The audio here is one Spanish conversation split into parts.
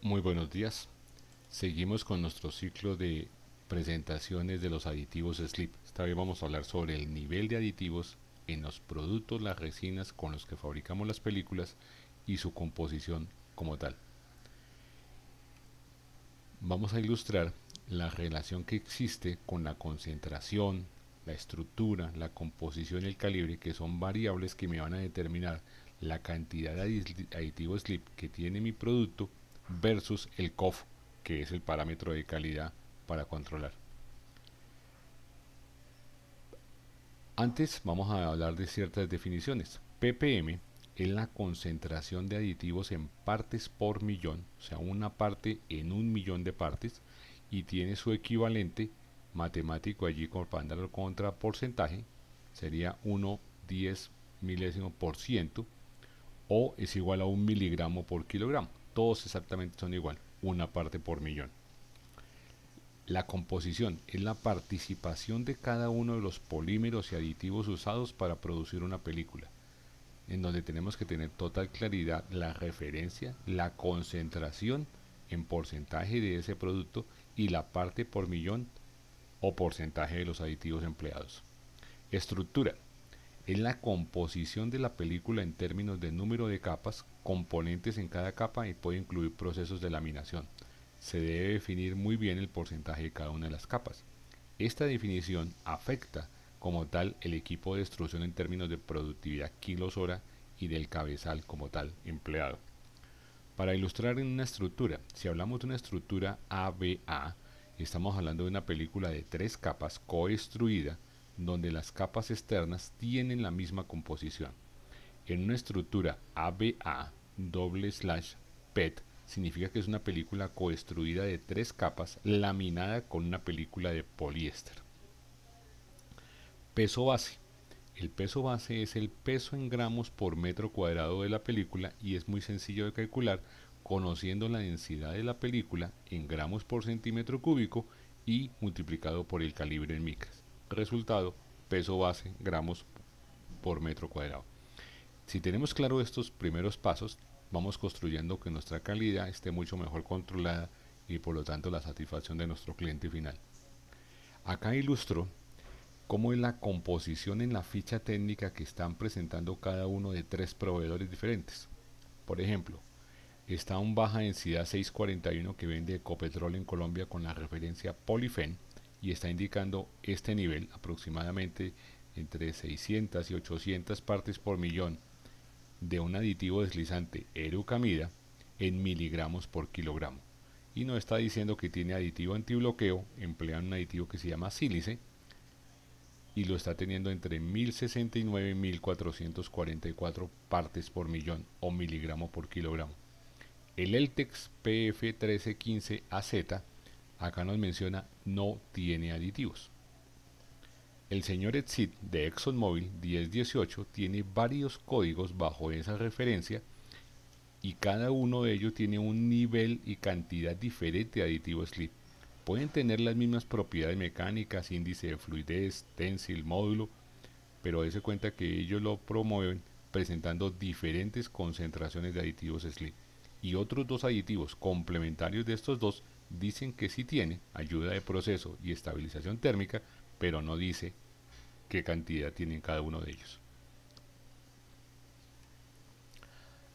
Muy buenos días. Seguimos con nuestro ciclo de presentaciones de los aditivos SLIP. Esta vez vamos a hablar sobre el nivel de aditivos en los productos, las resinas con los que fabricamos las películas y su composición como tal. Vamos a ilustrar la relación que existe con la concentración, la estructura, la composición y el calibre, que son variables que me van a determinar la cantidad de aditivo SLIP que tiene mi producto versus el COF, que es el parámetro de calidad para controlar. Antes vamos a hablar de ciertas definiciones. ppm es la concentración de aditivos en partes por millón, o sea, una parte en un millón de partes, y tiene su equivalente matemático allí comparándolo contra porcentaje, sería 1,10 milésimo por ciento, o es igual a 1 miligramo por kilogramo. Todos exactamente son igual, una parte por millón. La composición es la participación de cada uno de los polímeros y aditivos usados para producir una película, en donde tenemos que tener total claridad la referencia, la concentración en porcentaje de ese producto y la parte por millón o porcentaje de los aditivos empleados. Estructura es la composición de la película en términos de número de capas, componentes en cada capa y puede incluir procesos de laminación. Se debe definir muy bien el porcentaje de cada una de las capas. Esta definición afecta como tal el equipo de extrusión en términos de productividad kilos hora y del cabezal como tal empleado. Para ilustrar en una estructura, si hablamos de una estructura ABA, estamos hablando de una película de 3 capas coextruida donde las capas externas tienen la misma composición. En una estructura ABA /PET significa que es una película coextruida de 3 capas laminada con una película de poliéster. Peso base. El peso base es el peso en gramos por metro cuadrado de la película y es muy sencillo de calcular conociendo la densidad de la película en gramos por centímetro cúbico y multiplicado por el calibre en micras. Resultado, peso base, gramos por metro cuadrado. Si tenemos claro estos primeros pasos, vamos construyendo que nuestra calidad esté mucho mejor controlada y por lo tanto la satisfacción de nuestro cliente final. Acá ilustro cómo es la composición en la ficha técnica que están presentando cada uno de 3 proveedores diferentes. Por ejemplo, está un baja densidad 641 que vende Ecopetrol en Colombia con la referencia Polifen y está indicando este nivel aproximadamente entre 600 y 800 partes por millón de un aditivo deslizante Erucamida en miligramos por kilogramo. Y nos está diciendo que tiene aditivo antibloqueo, emplean un aditivo que se llama sílice, y lo está teniendo entre 1069 y 1444 partes por millón o miligramo por kilogramo. El Eltex PF1315AZ acá nos menciona no tiene aditivos. El señor Exit de ExxonMobil 1018 tiene varios códigos bajo esa referencia y cada uno de ellos tiene un nivel y cantidad diferente de aditivo SLIP. Pueden tener las mismas propiedades mecánicas, índice de fluidez, tensil, módulo, pero dése cuenta que ellos lo promueven presentando diferentes concentraciones de aditivos SLIP. Y otros dos aditivos complementarios de estos dos dicen que sí tiene ayuda de proceso y estabilización térmica, pero no dice qué cantidad tienen cada uno de ellos.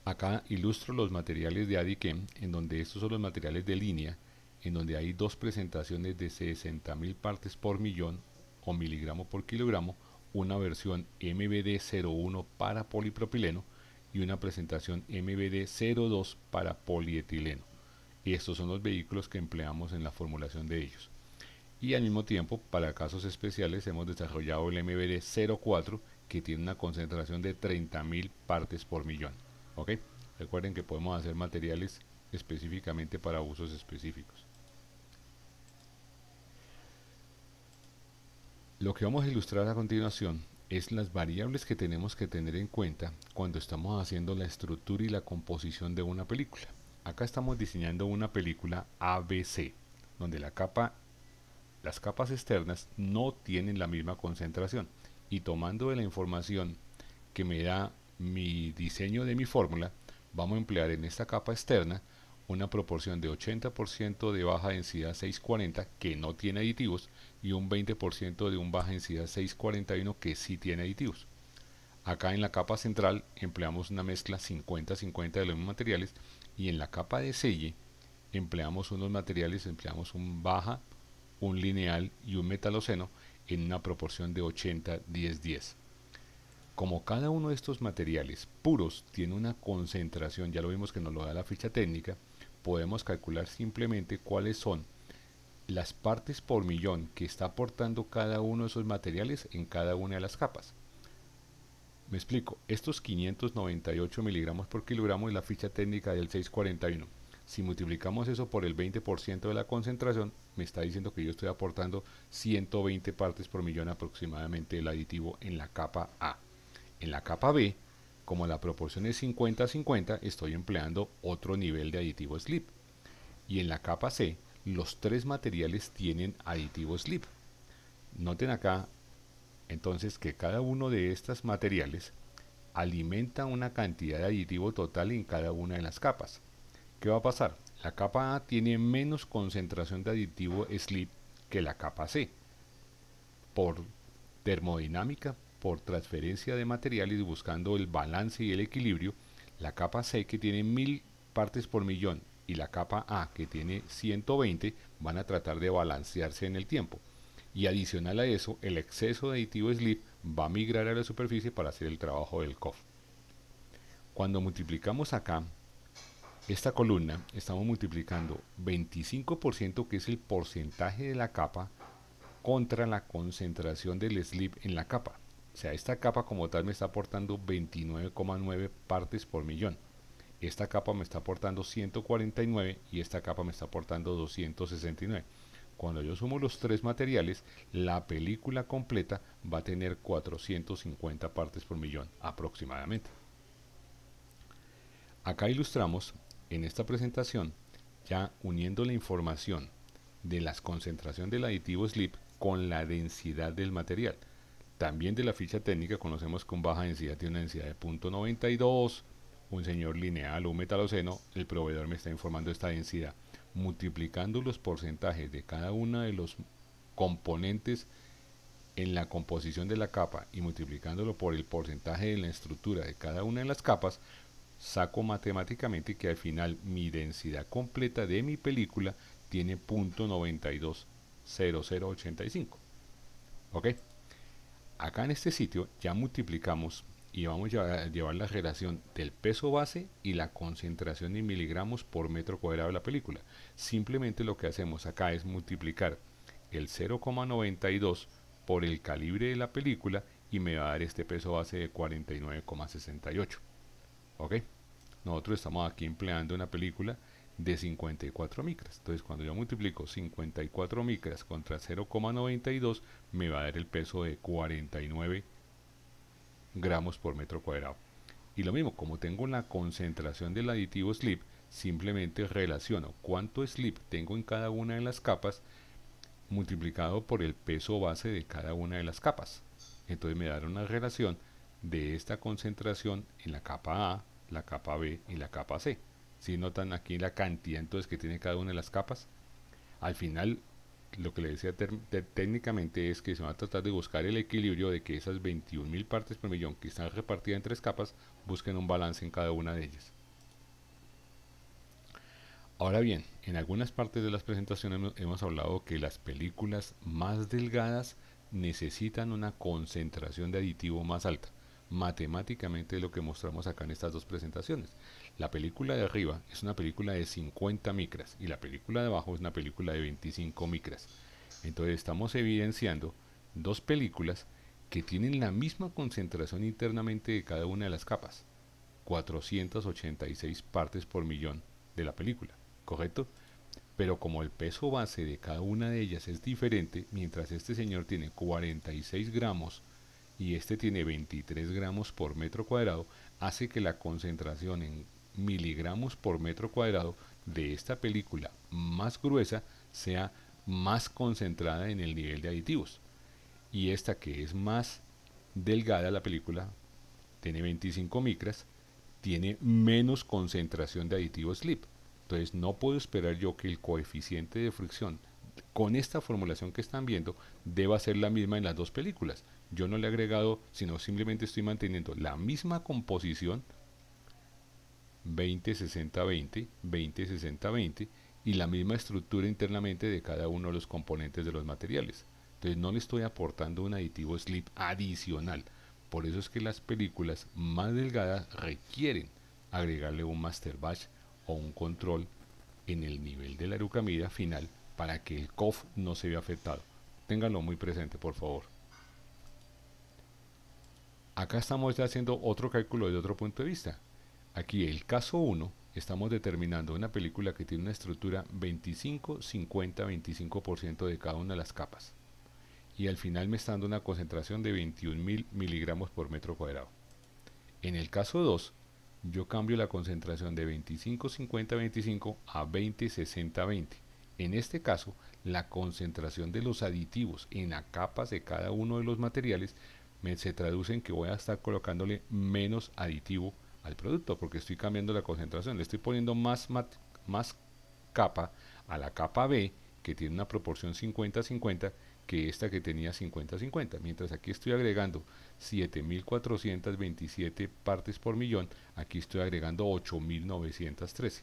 Acá ilustro los materiales de Adichem, en donde estos son los materiales de línea, en donde hay dos presentaciones de 60.000 partes por millón o miligramo por kilogramo, una versión MBD01 para polipropileno y una presentación MBD02 para polietileno. Y estos son los vehículos que empleamos en la formulación de ellos. Y al mismo tiempo, para casos especiales, hemos desarrollado el MBD04 que tiene una concentración de 30.000 partes por millón. ¿Ok? Recuerden que podemos hacer materiales específicamente para usos específicos. Lo que vamos a ilustrar a continuación es las variables que tenemos que tener en cuenta cuando estamos haciendo la estructura y la composición de una película. Acá estamos diseñando una película ABC, donde las capas externas no tienen la misma concentración. Y tomando de la información que me da mi diseño de mi fórmula, vamos a emplear en esta capa externa una proporción de 80% de baja densidad 640 que no tiene aditivos y un 20% de un baja densidad 641 que sí tiene aditivos. Acá en la capa central empleamos una mezcla 50-50 de los mismos materiales, y en la capa de selle empleamos unos materiales, empleamos un baja, un lineal y un metaloceno en una proporción de 80-10-10. Como cada uno de estos materiales puros tiene una concentración, ya lo vimos que nos lo da la ficha técnica, podemos calcular simplemente cuáles son las partes por millón que está aportando cada uno de esos materiales en cada una de las capas. Me explico, estos 598 miligramos por kilogramo es la ficha técnica del 641. Si multiplicamos eso por el 20% de la concentración, me está diciendo que yo estoy aportando 120 partes por millón aproximadamente del aditivo en la capa A. En la capa B, como la proporción es 50-50, estoy empleando otro nivel de aditivo slip. Y en la capa C, los tres materiales tienen aditivo slip. Noten acá entonces que cada uno de estos materiales alimenta una cantidad de aditivo total en cada una de las capas. ¿Qué va a pasar? La capa A tiene menos concentración de aditivo slip que la capa C, por termodinámica, por transferencia de materiales y buscando el balance y el equilibrio. La capa C, que tiene 1000 partes por millón, y la capa A, que tiene 120, van a tratar de balancearse en el tiempo. Y adicional a eso, el exceso de aditivo slip va a migrar a la superficie para hacer el trabajo del COF. Cuando multiplicamos acá esta columna, estamos multiplicando 25%, que es el porcentaje de la capa, contra la concentración del slip en la capa. O sea, esta capa como tal me está aportando 29,9 partes por millón. Esta capa me está aportando 149 y esta capa me está aportando 269. Cuando yo sumo los tres materiales, la película completa va a tener 450 partes por millón aproximadamente. Acá ilustramos en esta presentación, ya uniendo la información de la concentración del aditivo slip con la densidad del material. También de la ficha técnica conocemos que un baja densidad tiene una densidad de 0.92, un señor lineal o un metaloceno. El proveedor me está informando esta densidad. Multiplicando los porcentajes de cada uno de los componentes en la composición de la capa y multiplicándolo por el porcentaje de la estructura de cada una de las capas, saco matemáticamente que al final mi densidad completa de mi película tiene 0.920085. ¿Ok? Acá en este sitio ya multiplicamos y vamos a llevar la relación del peso base y la concentración en miligramos por metro cuadrado de la película. Simplemente lo que hacemos acá es multiplicar el 0,92 por el calibre de la película y me va a dar este peso base de 49,68. ¿Ok? Nosotros estamos aquí empleando una película de 54 micras. Entonces cuando yo multiplico 54 micras contra 0,92 me va a dar el peso de 49 gramos por metro cuadrado. Y lo mismo, como tengo la concentración del aditivo slip, simplemente relaciono cuánto slip tengo en cada una de las capas multiplicado por el peso base de cada una de las capas. Entonces me dará una relación de esta concentración en la capa A, la capa B y la capa C. Si notan aquí la cantidad entonces que tiene cada una de las capas, al final lo que le decía técnicamente es que se va a tratar de buscar el equilibrio de que esas 21.000 partes por millón que están repartidas en tres capas busquen un balance en cada una de ellas. Ahora bien, en algunas partes de las presentaciones hemos hablado que las películas más delgadas necesitan una concentración de aditivo más alta. Matemáticamente es lo que mostramos acá en estas dos presentaciones. La película de arriba es una película de 50 micras y la película de abajo es una película de 25 micras. Entonces estamos evidenciando dos películas que tienen la misma concentración internamente de cada una de las capas. 486 partes por millón de la película, ¿correcto? Pero como el peso base de cada una de ellas es diferente, mientras este señor tiene 46 gramos y este tiene 23 gramos por metro cuadrado, hace que la concentración en miligramos por metro cuadrado de esta película más gruesa sea más concentrada en el nivel de aditivos. Y esta, que es más delgada, la película tiene 25 micras, tiene menos concentración de aditivo slip. Entonces no puedo esperar yo que el coeficiente de fricción con esta formulación que están viendo deba ser la misma en las dos películas. Yo no le he agregado, sino simplemente estoy manteniendo la misma composición 20-60-20, 20-60-20 y la misma estructura internamente de cada uno de los componentes de los materiales. Entonces no le estoy aportando un aditivo slip adicional. Por eso es que las películas más delgadas requieren agregarle un master batch o un control en el nivel de la erucamida final para que el COF no se vea afectado. Ténganlo muy presente, por favor. Acá estamos ya haciendo otro cálculo desde otro punto de vista. Aquí el caso 1, estamos determinando una película que tiene una estructura 25, 50, 25% de cada una de las capas. Y al final me está dando una concentración de 21.000 miligramos por metro cuadrado. En el caso 2, yo cambio la concentración de 25, 50, 25 a 20, 60, 20. En este caso, la concentración de los aditivos en las capas de cada uno de los materiales se traduce en que voy a estar colocándole menos aditivo al producto, porque estoy cambiando la concentración, le estoy poniendo más capa a la capa B, que tiene una proporción 50-50, que esta que tenía 50-50, mientras aquí estoy agregando 7.427 partes por millón, aquí estoy agregando 8.913.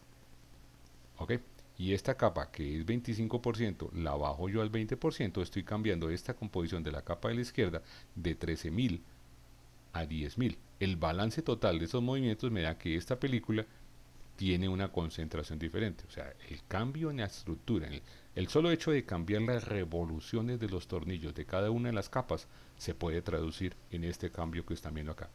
¿Ok? Y esta capa que es 25%, la bajo yo al 20%, estoy cambiando esta composición de la capa de la izquierda de 13.000 a 10.000. El balance total de esos movimientos me da que esta película tiene una concentración diferente. O sea, el cambio en la estructura, el solo hecho de cambiar las revoluciones de los tornillos de cada una de las capas se puede traducir en este cambio que están viendo acá.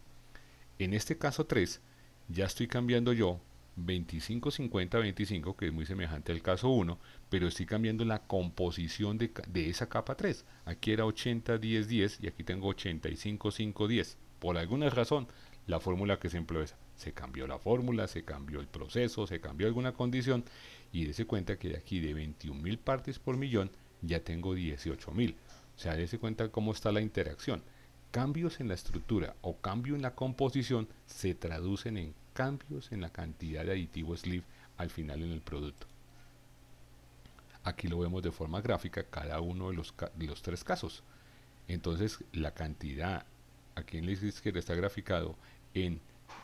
En este caso 3, ya estoy cambiando yo 25, 50, 25, que es muy semejante al caso 1, pero estoy cambiando la composición de esa capa 3. Aquí era 80, 10, 10 y aquí tengo 85, 5, 10. Por alguna razón, la fórmula que se empleó esa. Se cambió la fórmula, se cambió el proceso, se cambió alguna condición y dése cuenta que de aquí de 21.000 partes por millón ya tengo 18.000. O sea, dése cuenta cómo está la interacción. Cambios en la estructura o cambio en la composición se traducen en cambios en la cantidad de aditivo slip al final en el producto. Aquí lo vemos de forma gráfica cada uno de los tres casos. Entonces la cantidad aquí en la izquierda está graficado en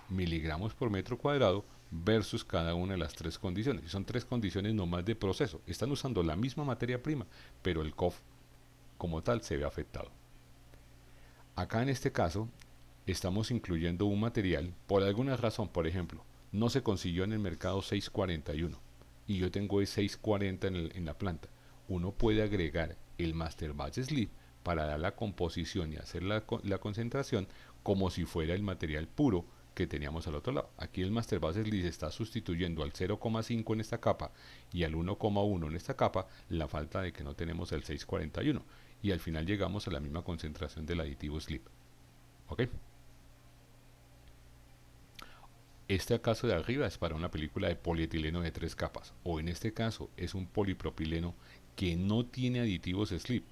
miligramos por metro cuadrado versus cada una de las tres condiciones. Y son tres condiciones nomás de proceso. Están usando la misma materia prima, pero el COF como tal se ve afectado. Acá en este caso estamos incluyendo un material, por alguna razón, por ejemplo, no se consiguió en el mercado 641 y yo tengo el 640 en la planta. Uno puede agregar el Master Batch Slip para dar la composición y hacer la concentración como si fuera el material puro que teníamos al otro lado. Aquí el Master Batch Slip está sustituyendo al 0,5 en esta capa y al 1,1 en esta capa la falta de que no tenemos el 641 y al final llegamos a la misma concentración del aditivo slip. ¿Ok? Este caso de arriba es para una película de polietileno de 3 capas, o en este caso es un polipropileno que no tiene aditivos slip.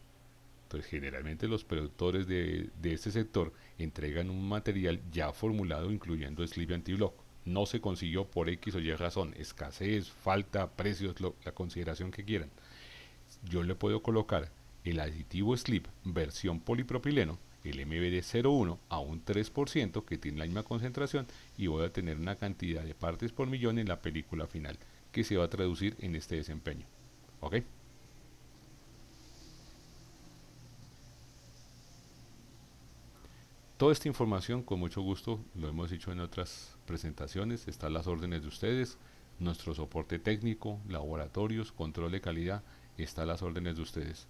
Entonces generalmente los productores de este sector entregan un material ya formulado incluyendo slip y antiblock. No se consiguió por X o Y razón, escasez, falta, precios, la consideración que quieran. Yo le puedo colocar el aditivo slip versión polipropileno, el MBD 01 a un 3% que tiene la misma concentración y voy a tener una cantidad de partes por millón en la película final que se va a traducir en este desempeño. ¿Ok? Toda esta información con mucho gusto lo hemos dicho en otras presentaciones, están las órdenes de ustedes, nuestro soporte técnico, laboratorios, control de calidad, están las órdenes de ustedes.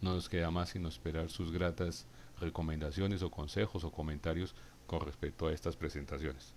No nos queda más sino esperar sus gratas recomendaciones o consejos o comentarios con respecto a estas presentaciones.